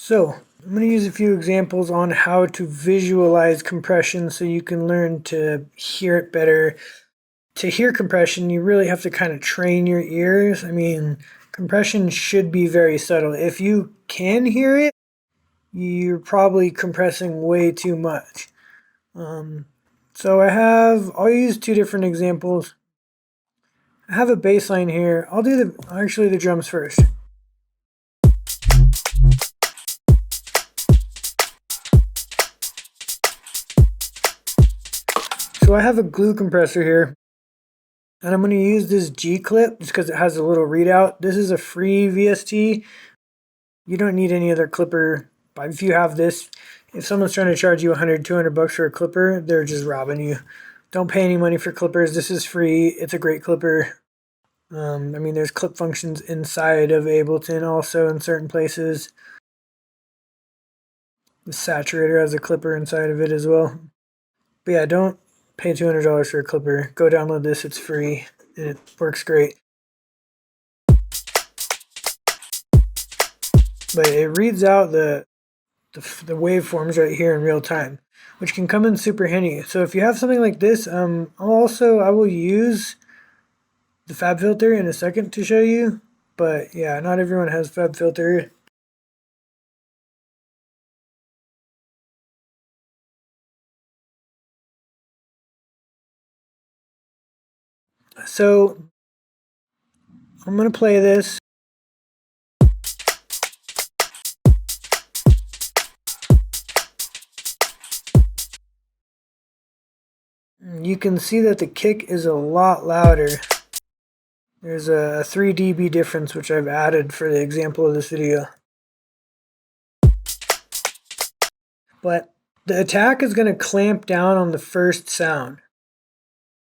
So I'm going to use a few examples on how to visualize compression so you can learn to hear it better. To hear compression, you really have to kind of train your ears. I mean, compression should be very subtle. If you can hear it, you're probably compressing way too much. So I'll use two different examples. I have a bass line here. I'll do the drums first. So I have a glue compressor here, and I'm going to use this G clip just because it has a little readout. This is a free VST. You don't need any other clipper. But if you have this, if someone's trying to charge you 100, 200 bucks for a clipper, they're just robbing you. Don't pay any money for clippers. This is free. It's a great clipper. I mean, there's clip functions inside of Ableton also in certain places. The saturator has a clipper inside of it as well. But yeah, don't pay $200 for a clipper. Go download this. It's free and it works great. But it reads out the waveforms right here in real time, which can come in super handy. So if you have something like this, I will use the FabFilter in a second to show you. But yeah, not everyone has FabFilter. So I'm going to play this. You can see that the kick is a lot louder. There's a 3 dB difference, which I've added for the example of this video. But the attack is going to clamp down on the first sound.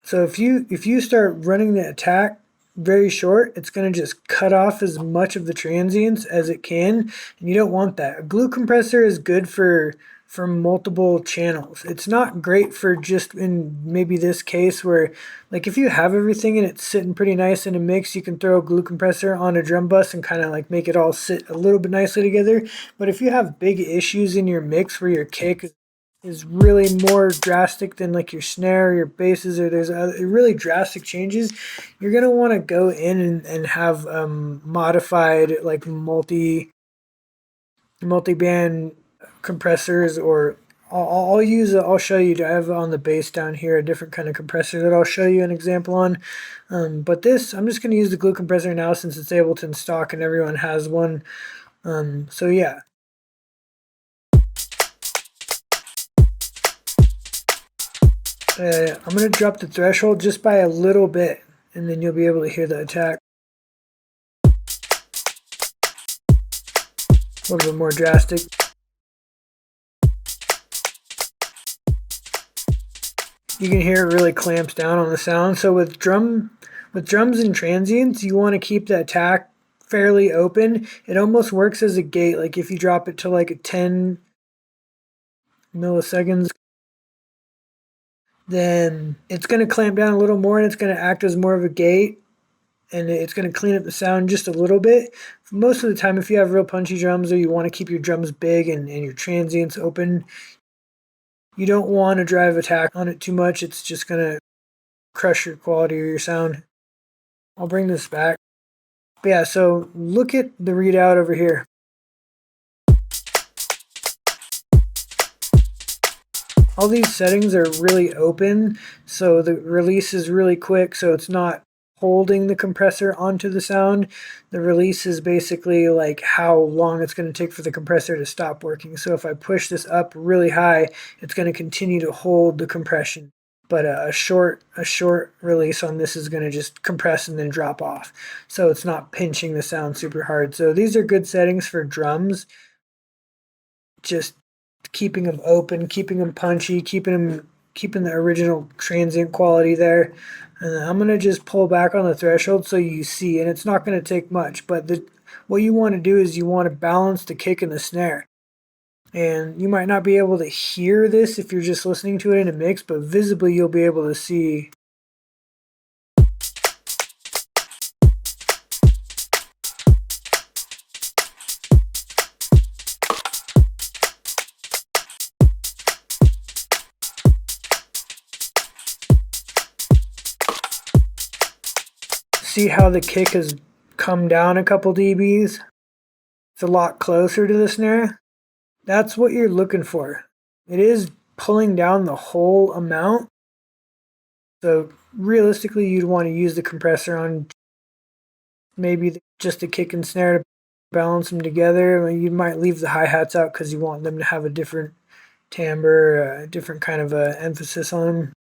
So if you start running the attack very short, it's going to just cut off as much of the transients as it can, and you don't want that. A glue compressor is good for multiple channels. It's not great for just in maybe this case where, like, if you have everything and it's sitting pretty nice in a mix, you can throw a glue compressor on a drum bus and kind of like make it all sit a little bit nicely together. But if you have big issues in your mix where your kick is really more drastic than like your snare, your basses, or there's really drastic changes, you're going to want to go in and have modified like multi-band compressors, or I'll show you. I have on the bass down here a different kind of compressor that I'll show you an example on. But this, I'm just going to use the glue compressor now since it's Ableton stock and everyone has one. So yeah. I'm going to drop the threshold just by a little bit, and then you'll be able to hear the attack. A little bit more drastic. You can hear it really clamps down on the sound. So with drums and transients, you want to keep the attack fairly open. It almost works as a gate. Like if you drop it to like a 10 milliseconds, then it's going to clamp down a little more and it's going to act as more of a gate, and it's going to clean up the sound just a little bit. Most of the time, if you have real punchy drums or you want to keep your drums big and your transients open, you don't want to drive attack on it too much. It's just going to crush your quality of your sound. I'll bring this back. But yeah, so look at the readout over here. All these settings are really open, so the release is really quick, so it's not holding the compressor onto the sound. The release is basically like how long it's going to take for the compressor to stop working. So if I push this up really high, it's going to continue to hold the compression. But a short release on this is going to just compress and then drop off. So it's not pinching the sound super hard. So these are good settings for drums. Just keeping them open, keeping them punchy, keeping the original transient quality there. And I'm going to just pull back on the threshold so you see, and it's not going to take much, but what you want to do is you want to balance the kick and the snare. And you might not be able to hear this if you're just listening to it in a mix, but visibly you'll be able to see. see how the kick has come down a couple dBs? It's a lot closer to the snare. That's what you're looking for. It is pulling down the whole amount. So realistically, you'd want to use the compressor on maybe just the kick and snare to balance them together. You might leave the hi-hats out because you want them to have a different timbre, a different kind of emphasis on them.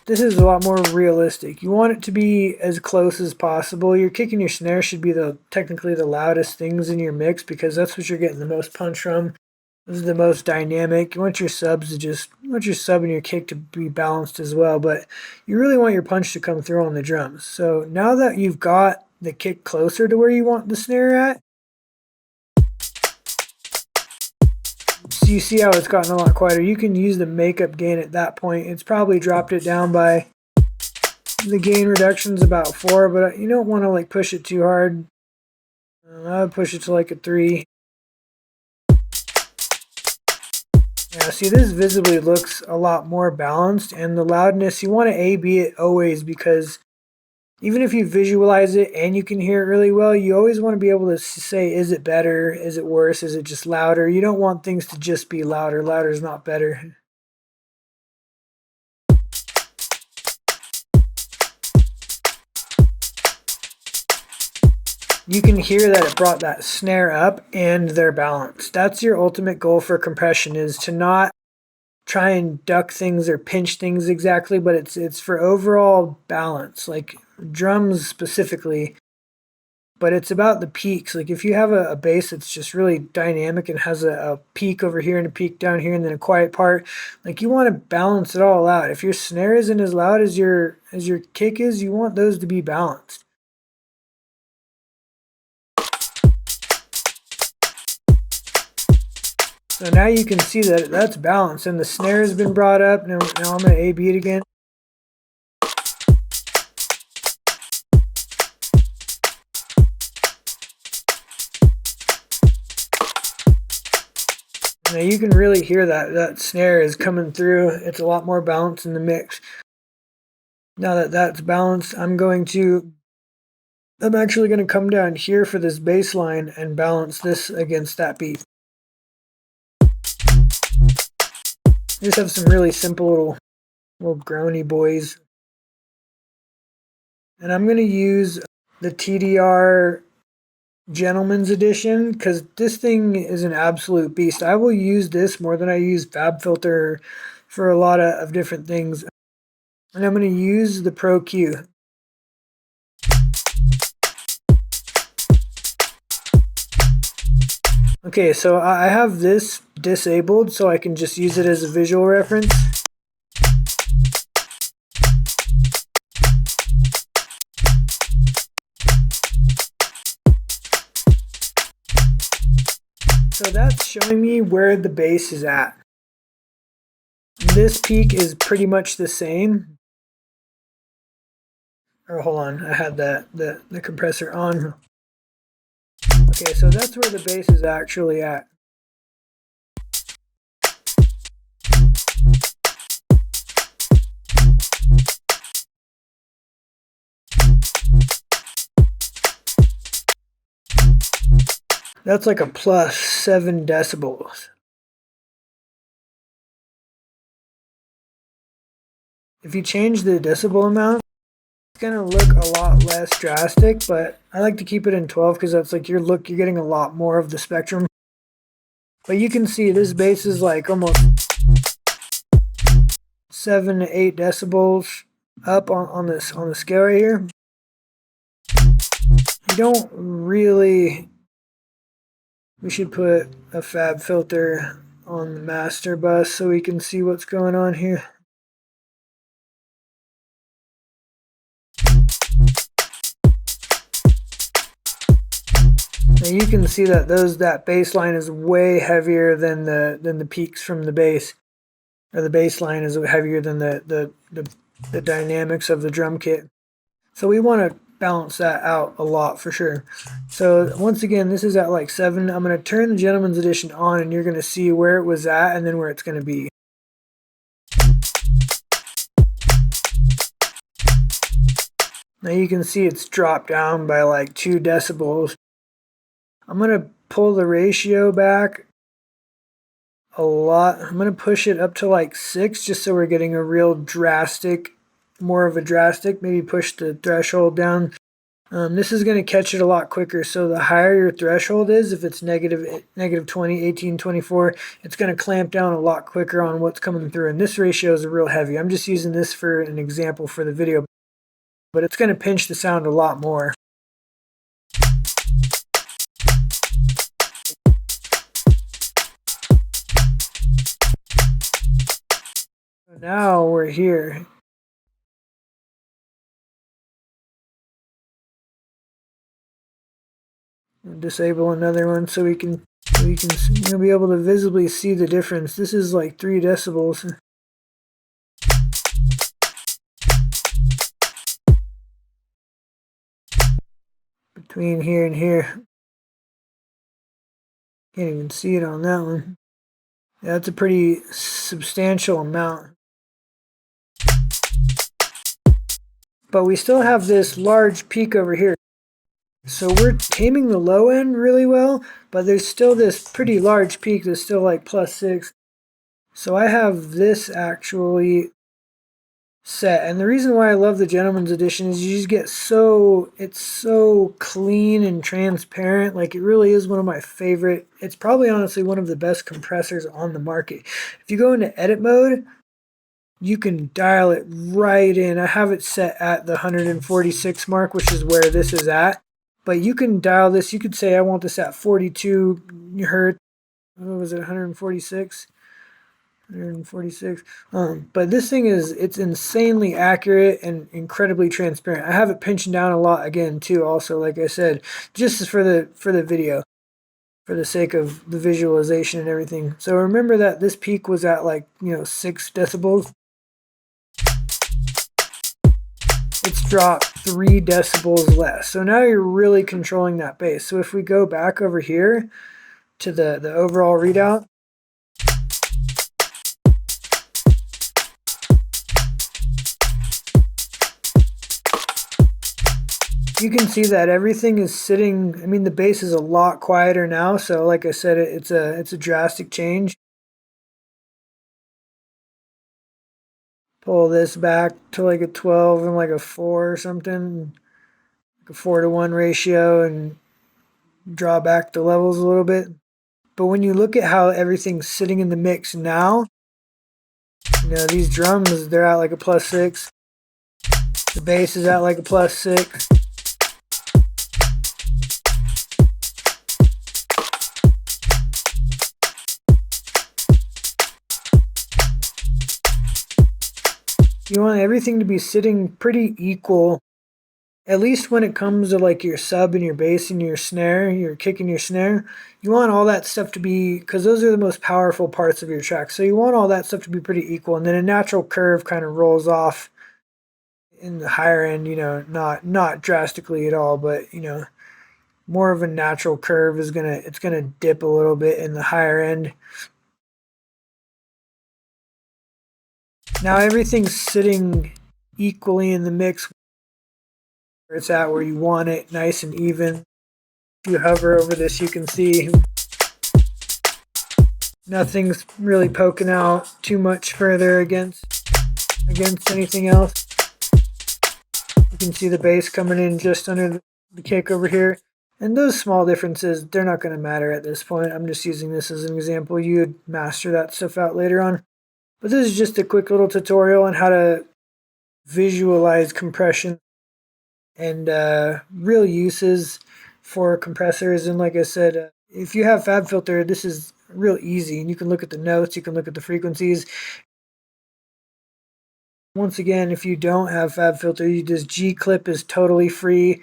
This is a lot more realistic. You want it to be as close as possible. Your kick and your snare should be technically the loudest things in your mix because that's what you're getting the most punch from. This is the most dynamic. You want your subs to you want your sub and your kick to be balanced as well, but you really want your punch to come through on the drums. So now that you've got the kick closer to where you want the snare at, so you see how it's gotten a lot quieter. You can use the makeup gain at that point. It's probably dropped it down by, the gain reduction's about 4, but you don't want to like push it too hard. I would push it to like a 3. Yeah, see, this visibly looks a lot more balanced, and the loudness, you want to A-B it always, because even if you visualize it and you can hear it really well, you always want to be able to say, is it better? Is it worse? Is it just louder? You don't want things to just be louder. Louder is not better. You can hear that it brought that snare up and they're balanced. That's your ultimate goal for compression, is to not try and duck things or pinch things exactly, but it's for overall balance, like drums specifically. But it's about the peaks. Like if you have a bass that's just really dynamic and has a peak over here and a peak down here and then a quiet part, like you want to balance it all out. If your snare isn't as loud as your kick is, you want those to be balanced. So now you can see that that's balanced, and the snare has been brought up. Now I'm going to A-B it again. Now you can really hear that snare is coming through. It's a lot more balanced in the mix. Now that that's balanced, I'm actually going to come down here for this bass line and balance this against that beat. Just have some really simple little groany boys. And I'm going to use the TDR Gentleman's Edition because this thing is an absolute beast. I will use this more than I use FabFilter for a lot of different things. And I'm going to use the Pro Q. Okay, so I have this disabled so I can just use it as a visual reference. So that's showing me where the bass is at. This peak is pretty much the same. Or hold on, I had the compressor on. Okay, so that's where the bass is actually at. That's like a plus 7 decibels. If you change the decibel amount, it's gonna look a lot less drastic, but I like to keep it in 12 because that's like you're getting a lot more of the spectrum. But you can see this bass is like almost 7 to 8 decibels up on the scale right here. You don't really. We should put a fab filter on the master bus so we can see what's going on here. Now you can see that that bass line is way heavier than the peaks from the bass, or the bass line is heavier than the dynamics of the drum kit. So we want to balance that out a lot for sure. So once again, this is at like 7. I'm going to turn the Gentleman's Edition on, and you're going to see where it was at and then where it's going to be. Now you can see it's dropped down by like 2 decibels. I'm going to pull the ratio back a lot. I'm going to push it up to like 6 just so we're getting a real drastic, more of a drastic, maybe push the threshold down. This is going to catch it a lot quicker. So the higher your threshold is, if it's negative 20, 18, 24, it's going to clamp down a lot quicker on what's coming through. And this ratio is real heavy. I'm just using this for an example for the video, but it's going to pinch the sound a lot more. So now we're here. Disable another one so we can you'll be able to visibly see the difference. This is like 3 decibels. Between here and here. Can't even see it on that one. Yeah, that's a pretty substantial amount. But we still have this large peak over here. So we're taming the low end really well, but there's still this pretty large peak that's still like +6. So I have this actually set, and the reason why I love the gentleman's edition is you just get it's so clean and transparent. Like, it really is one of my favorite. It's probably honestly one of the best compressors on the market. If you go into edit mode, you can dial it right in. I have it set at the 146 mark, which is where this is at. But you can dial this. You could say I want this at 42 hertz. What was it, 146? 146. But this thing it's insanely accurate and incredibly transparent. I have it pinching down a lot again too, also, like I said, just for the video, for the sake of the visualization and everything. So remember that this peak was at like, 6 decibels. It's dropped 3 decibels less. So now you're really controlling that bass. So if we go back over here to the overall readout, you can see that everything is sitting. I mean, the bass is a lot quieter now. So like I said, it's a drastic change. Pull this back to like a 12 and like a 4 or something, like a 4-to-1 ratio, and draw back the levels a little bit. But when you look at how everything's sitting in the mix now, these drums, they're at like a +6. The bass is at like a +6. You want everything to be sitting pretty equal, at least when it comes to like your sub and your bass and your snare, your kick and your snare. You want all that stuff to be, because those are the most powerful parts of your track. So you want all that stuff to be pretty equal, and then a natural curve kind of rolls off in the higher end, not drastically at all, but more of a natural curve it's gonna dip a little bit in the higher end. Now everything's sitting equally in the mix where it's at, where you want it, nice and even. If you hover over this, you can see nothing's really poking out too much further against anything else. You can see the bass coming in just under the kick over here. And those small differences, they're not going to matter at this point. I'm just using this as an example. You'd master that stuff out later on. But this is just a quick little tutorial on how to visualize compression and real uses for compressors. And like I said, if you have FabFilter, this is real easy. And you can look at the notes, you can look at the frequencies. Once again, if you don't have FabFilter, you just G-Clip is totally free.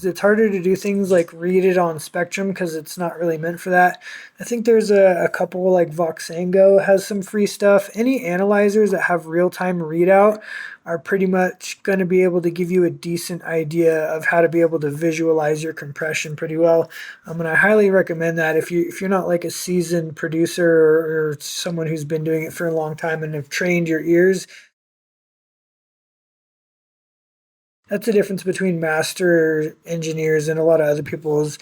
It's harder to do things like read it on Spectrum because it's not really meant for that. I think there's a couple, like Voxango has some free stuff. Any analyzers that have real-time readout are pretty much going to be able to give you a decent idea of how to be able to visualize your compression pretty well. And I highly recommend that if you're not like a seasoned producer or someone who's been doing it for a long time and have trained your ears. That's the difference between master engineers and a lot of other people's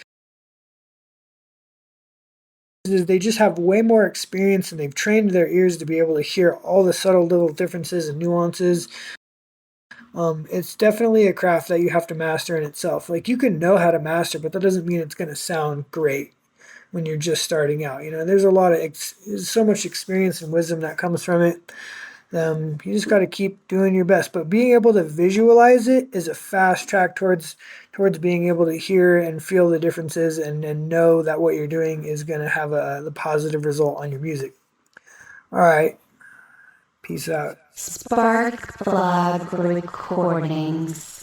is they just have way more experience and they've trained their ears to be able to hear all the subtle little differences and nuances. It's definitely a craft that you have to master in itself. Like you can know how to master, but that doesn't mean it's going to sound great when you're just starting out. You know, there's a lot of there's so much experience and wisdom that comes from it. You just got to keep doing your best. But being able to visualize it is a fast track towards being able to hear and feel the differences and know that what you're doing is going to have the positive result on your music. All right, peace out. Spark Plug Recordings.